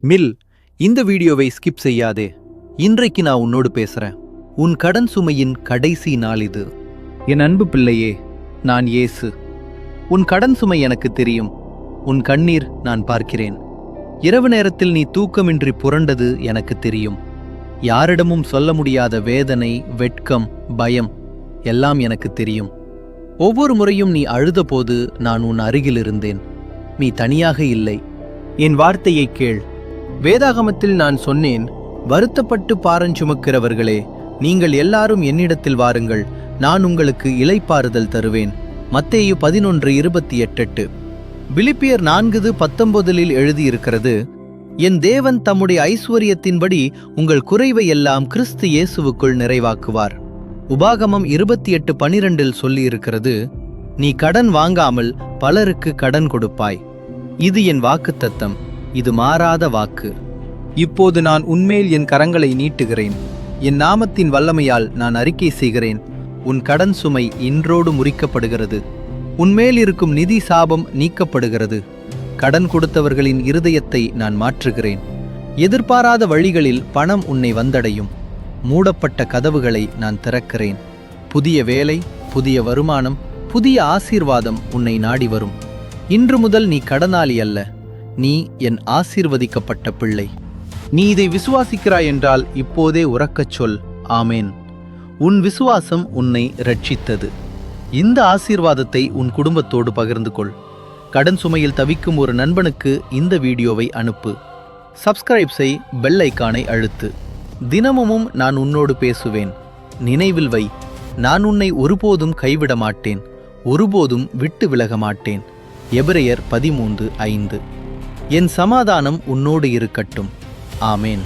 Mill, இந்த வீடியோவை skip செய்யாதே. இன்றைக்கு நான் உன்னோடு பேசுறேன். உன் கடன் சுமையின் கடைசி நாள் இது. என் அன்பு பிள்ளையே, நான் இயேசு. உன் கடன் சுமை எனக்கு தெரியும். உன் கண்ணீர் நான் பார்க்கிறேன். இரவு நேரத்தில் நீ தூக்கமின்றி புரண்டது எனக்கு தெரியும். யாரிடமும் சொல்ல முடியாத வேதனை, வெட்கம், பயம் எல்லாம் எனக்கு தெரியும். ஒவ்வொரு முறையும் நீ அழுதபோது நான் உன் அருகில் இருந்தேன். நீ தனியாக இல்லை. என் வார்த்தையை கேள். வேதாகமத்தில் நான் சொன்னேன், வருத்தப்பட்டு பாரஞ்சுமக்கிறவர்களே, நீங்கள் எல்லாரும் என்னிடத்தில் வாருங்கள், நான் உங்களுக்கு இளைப்பாறுதல் தருவேன். மத்தேயு 11:28. பிலிப்பியர் 4:19 எழுதியிருக்கிறது, என் தேவன் தம்முடைய ஐஸ்வரியத்தின்படி உங்கள் குறைவை எல்லாம் கிறிஸ்து இயேசுவுக்குள் நிறைவாக்குவார். உபாகமம் 28:12 சொல்லியிருக்கிறது, நீ கடன் வாங்காமல் பலருக்கு கடன் கொடுப்பாய். இது என் வாக்குத்தத்தம், இது மாறாத வாக்கு. இப்போது நான் உன்மேல் என் கரங்களை நீட்டுகிறேன். என் நாமத்தின் வல்லமையால் நான் அறிக்கை செய்கிறேன், உன் கடன் சுமை இன்றோடு முறிக்கப்படுகிறது. உன்மேல் இருக்கும் நிதி சாபம் நீக்கப்படுகிறது. கடன் கொடுத்தவர்களின் இருதயத்தை நான் மாற்றுகிறேன். எதிர்பாராத வழிகளில் பணம் உன்னை வந்தடையும். மூடப்பட்ட கதவுகளை நான் திறக்கிறேன். புதிய வேலை, புதிய வருமானம், புதிய ஆசீர்வாதம் உன்னை நாடி வரும். இன்று முதல் நீ கடனாளி அல்ல, நீ என் ஆசீர்வதிக்கப்பட்ட பிள்ளை. நீ இதை விசுவாசிக்கிறாய் என்றால் இப்போதே உரக்கச் சொல், ஆமேன். உன் விசுவாசம் உன்னை ரட்சித்தது. இந்த ஆசீர்வாதத்தை உன் குடும்பத்தோடு பகிர்ந்து கொள். கடன் சுமையில் தவிக்கும் ஒரு நண்பனுக்கு இந்த வீடியோவை அனுப்பு. சப்ஸ்கிரைப் செய், பெல் ஐகானை அழுத்து. தினமும் நான் உன்னோடு பேசுவேன். நினைவில் வை, நான் உன்னை ஒருபோதும் கைவிட மாட்டேன், ஒருபோதும் விட்டு விலக மாட்டேன். எபிரெயர் 13:5. என் சமாதானம் உன்னோடு இருக்கட்டும். ஆமேன்.